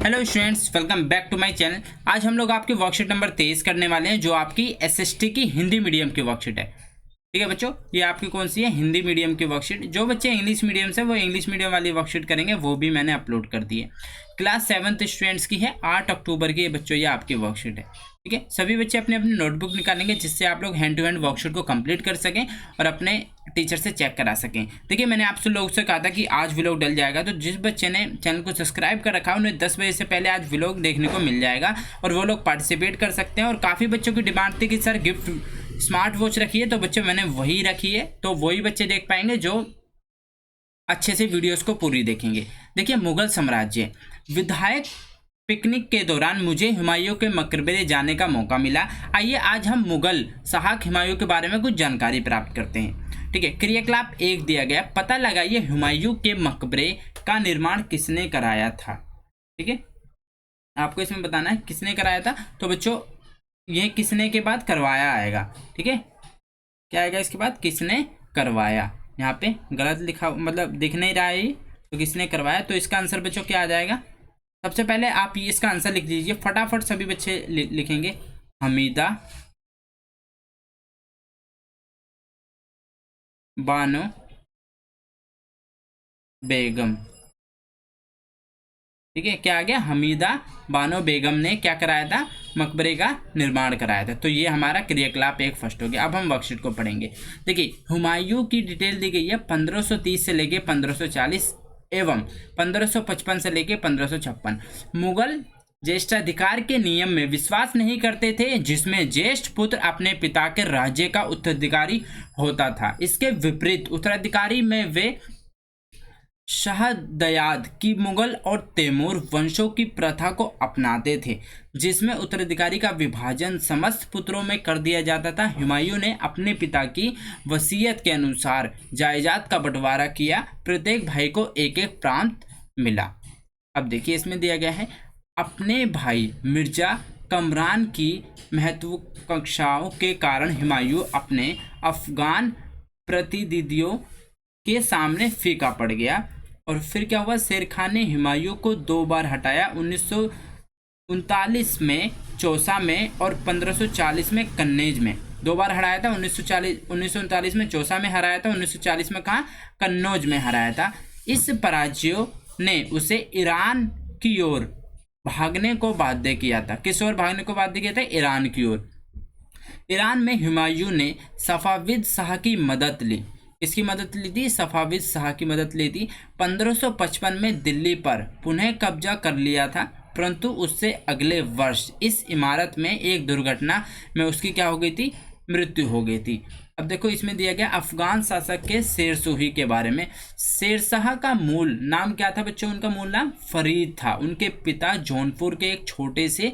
Hello students, welcome back to my channel. आज हम लोग आपकी वर्कशीट नंबर 23 करने वाले हैं, जो आपकी एसएसटी की हिंदी मीडियम की वर्कशीट है। ठीक है बच्चों, ये आपकी कौन सी है? हिंदी मीडियम की वर्कशीट। जो बच्चे इंग्लिश मीडियम से वो इंग्लिश मीडियम वाली वर्कशीट करेंगे, वो भी मैंने अपलोड कर दी है। क्लास 7th स्टूडेंट्स की है, 8 अक्टूबर की बच्चों ये आपकी वर्कशीट है। ठीक है, सभी बच्चे अपने अपनी नोटबुक निकालेंगे, जिससे आप लोग हैंड टू हैंड वर्कशीट को कंप्लीट कर सकें और अपने टीचर से चेक करा सकें। देखिए, मैंने आप सब लोगों से कहा था कि आज व्लॉग डल जाएगा, तो जिस बच्चे ने चैनल को सब्सक्राइब कर रखा है उन्हें 10 बजे से पहले आज व्लॉग देखने को मिल जाएगा और वो लोग पार्टिसिपेट कर सकते हैं। और काफ़ी बच्चों की डिमांड थी कि सर गिफ्ट स्मार्ट वॉच रखी है, तो बच्चे मैंने वही रखी है, तो वही बच्चे देख पाएंगे जो अच्छे से वीडियोस को पूरी देखेंगे। देखिए, मुगल साम्राज्य। विधायक पिकनिक के दौरान मुझे हुमायूं के मकबरे जाने का मौका मिला। आइए आज हम मुगल शासक हुमायूं के बारे में कुछ जानकारी प्राप्त करते हैं। ठीक है, क्रियाकलाप 1 दिया गया, पता लगाइए हुमायूं के मकबरे का निर्माण किसने कराया था। ठीक है, आपको इसमें बताना है किसने कराया था। तो बच्चों, ये किसने के बाद करवाया आएगा। ठीक है, क्या आएगा इसके बाद? किसने करवाया। यहाँ पे गलत लिखा, मतलब दिख नहीं रहा है, तो किसने करवाया। तो इसका आंसर बच्चों क्या आ जाएगा? सबसे पहले आप ये इसका आंसर लिख लीजिए, फटाफट सभी बच्चे लिखेंगे। हमीदा बानो बेगम। ठीक है, क्या आ गया? हमीदा बानो बेगम ने क्या कराया था? मकबरे का निर्माण कराया था। तो ये हमारा क्रियाकलाप 1 फर्स्ट हो गया। अब हम वर्कशीट को पढ़ेंगे। देखिए, हुमायूं की डिटेल दी गई है 1530 से लेके 1540 एवं 1555 से लेके 1556। मुगल ज्येष्ठाधिकार के नियम में विश्वास नहीं करते थे, जिसमें ज्येष्ठ पुत्र अपने पिता के राज्य का उत्तराधिकारी होता था। इसके विपरीत उत्तराधिकारी में वे शाहदयाद की मुगल और तैमूर वंशों की प्रथा को अपनाते थे, जिसमें उत्तराधिकारी का विभाजन समस्त पुत्रों में कर दिया जाता था। हुमायूं ने अपने पिता की वसीयत के अनुसार जायदाद का बंटवारा किया, प्रत्येक भाई को एक एक प्रांत मिला। अब देखिए, इसमें दिया गया है, अपने भाई मिर्जा कमरान की महत्वाकांक्षाओं के कारण हुमायूं अपने अफगान प्रतिनिधियों के सामने फीका पड़ गया। और फिर क्या हुआ? शेर खान ने हुमायूं को 2 बार हटाया, 1939 में चौसा में और 1540 में कन्नेज में। 2 बार हराया था, 1939 में चौसा में हराया था, 1940 में कहाँ? कन्नौज में हराया था। इस पराजयों ने उसे ईरान की ओर भागने को बाध्य किया था। किस ओर भागने को बाध्य किया था? ईरान की ओर। ईरान में हुमायूं ने सफाविद शाह की मदद ली। इसकी मदद ली थी? सफाविद शाह की मदद ली थी। 1555 में दिल्ली पर पुनः कब्जा कर लिया था, परंतु उससे अगले वर्ष इस इमारत में एक दुर्घटना में उसकी क्या हो गई थी? मृत्यु हो गई थी। अब देखो, इसमें दिया गया अफगान शासक के शेरशाही के बारे में। शेरशाह का मूल नाम क्या था बच्चों? उनका मूल नाम फरीद था। उनके पिता जौनपुर के एक छोटे से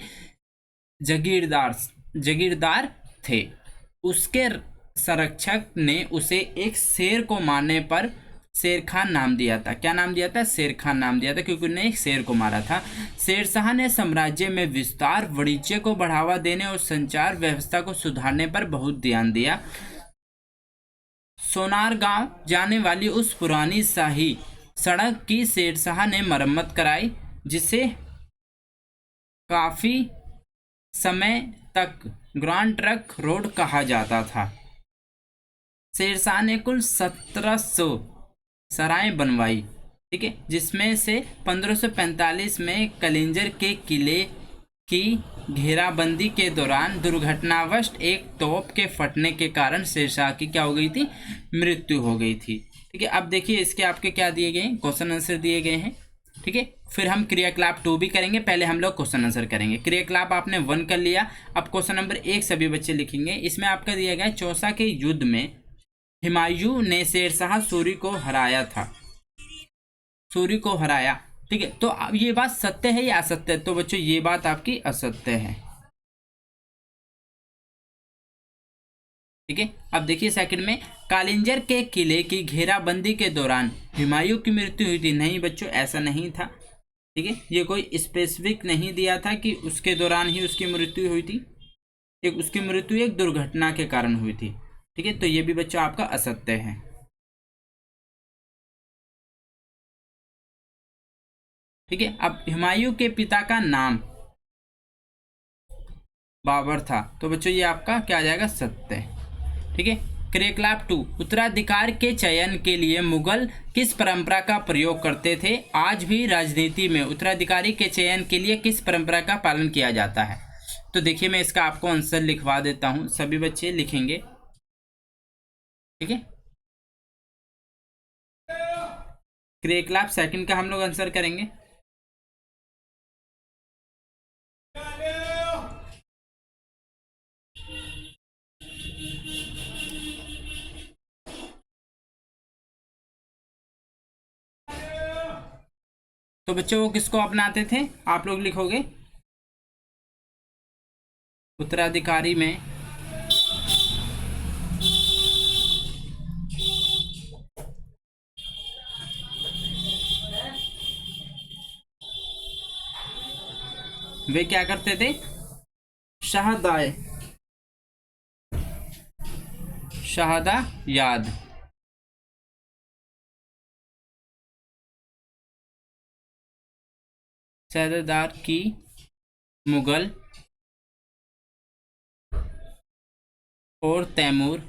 जागीरदार थे। उसके संरक्षक ने उसे एक शेर को मारने पर शेर खान नाम दिया था। क्या नाम दिया था? शेर खान नाम दिया था, क्योंकि उन्होंने एक शेर को मारा था। शेरशाह ने साम्राज्य में विस्तार, वाणिज्य को बढ़ावा देने और संचार व्यवस्था को सुधारने पर बहुत ध्यान दिया। सोनारगांव जाने वाली उस पुरानी शाही सड़क की शेरशाह ने मरम्मत कराई, जिसे काफी समय तक ग्रैंड ट्रंक रोड कहा जाता था। शेरशाह ने कुल 1700 सराय बनवाई। ठीक है, जिसमें से 1545 में कलिंजर के किले की घेराबंदी के दौरान दुर्घटनावश एक तोप के फटने के कारण शेरशाह की क्या हो गई थी? मृत्यु हो गई थी। ठीक है, अब देखिए, इसके आपके क्या दिए गए हैं? क्वेश्चन आंसर दिए गए हैं। ठीक है, फिर हम क्रियाकलाप 2 भी करेंगे, पहले हम लोग क्वेश्चन आंसर करेंगे। क्रियाकलाप आपने 1 कर लिया, अब क्वेश्चन नंबर 1 सभी बच्चे लिखेंगे। इसमें आपका दिया गया चौसा के युद्ध में हुमायूं ने शेरशाह सूरी को हराया था। सूरी को हराया। ठीक है, तो अब ये बात सत्य है या असत्य है? तो बच्चों, ये बात आपकी असत्य है। ठीक है, अब देखिए सेकंड में, कालिंजर के किले की घेराबंदी के दौरान हुमायूं की मृत्यु हुई थी। नहीं बच्चों, ऐसा नहीं था। ठीक है, ये कोई स्पेसिफिक नहीं दिया था कि उसके दौरान ही उसकी मृत्यु हुई थी। उसकी मृत्यु एक दुर्घटना के कारण हुई थी। ठीक है, तो ये भी बच्चों आपका असत्य है। ठीक है। अब हुमायूं के पिता का नाम बाबर था, तो बच्चों ये आपका क्या आ जाएगा, सत्य। ठीक है। क्रियाकलाप 2, उत्तराधिकार के चयन के लिए मुगल किस परंपरा का प्रयोग करते थे? आज भी राजनीति में उत्तराधिकारी के चयन के लिए किस परंपरा का पालन किया जाता है? तो देखिए मैं इसका आपको आंसर लिखवा देता हूं, सभी बच्चे लिखेंगे। ठीक है। क्रियाकलाप सेकंड का हम लोग आंसर करेंगे। तो बच्चों वो किसको अपनाते थे? आप लोग लिखोगे उत्तराधिकारी में वे क्या करते थे? शहादाए शहादा याद सरदार की मुगल और तैमूर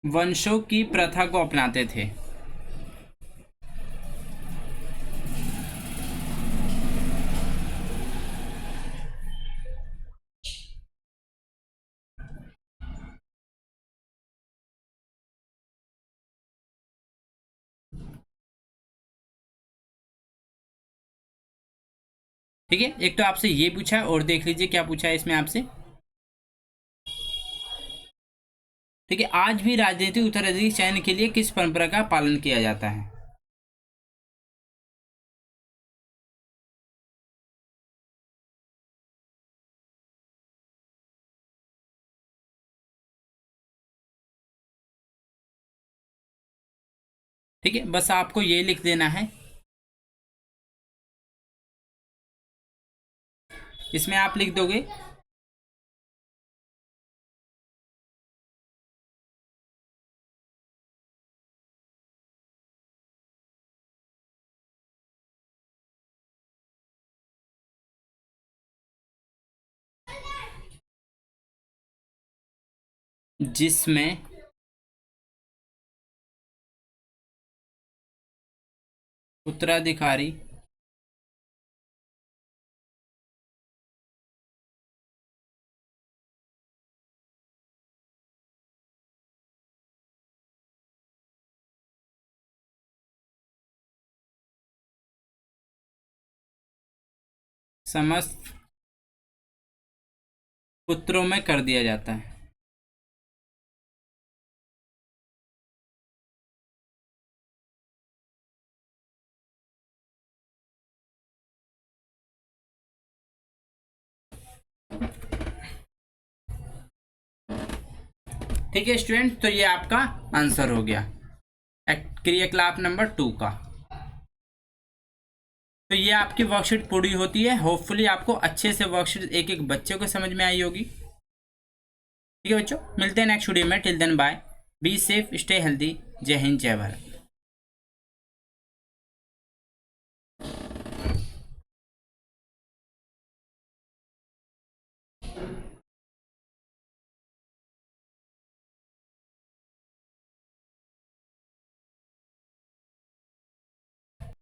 वंशों की प्रथा को अपनाते थे। ठीक है। एक तो आपसे ये पूछा है और देख लीजिए क्या पूछा है इसमें आपसे। ठीक है। आज भी राजनीतिक उत्तराधिकारी चयन के लिए किस परंपरा का पालन किया जाता है? ठीक है, बस आपको ये लिख देना है। इसमें आप लिख दोगे जिसमें उत्तराधिकारी समस्त पुत्रों में कर दिया जाता है। ठीक है स्टूडेंट, तो ये आपका आंसर हो गया क्रियाकलाप नंबर 2 का। तो ये आपकी वर्कशीट पूरी होती है। होपफुली आपको अच्छे से वर्कशीट एक एक बच्चे को समझ में आई होगी। ठीक है बच्चों, मिलते हैं नेक्स्ट वीडियो में। Till then bye, be safe, stay healthy. जय हिंद, जय भारत।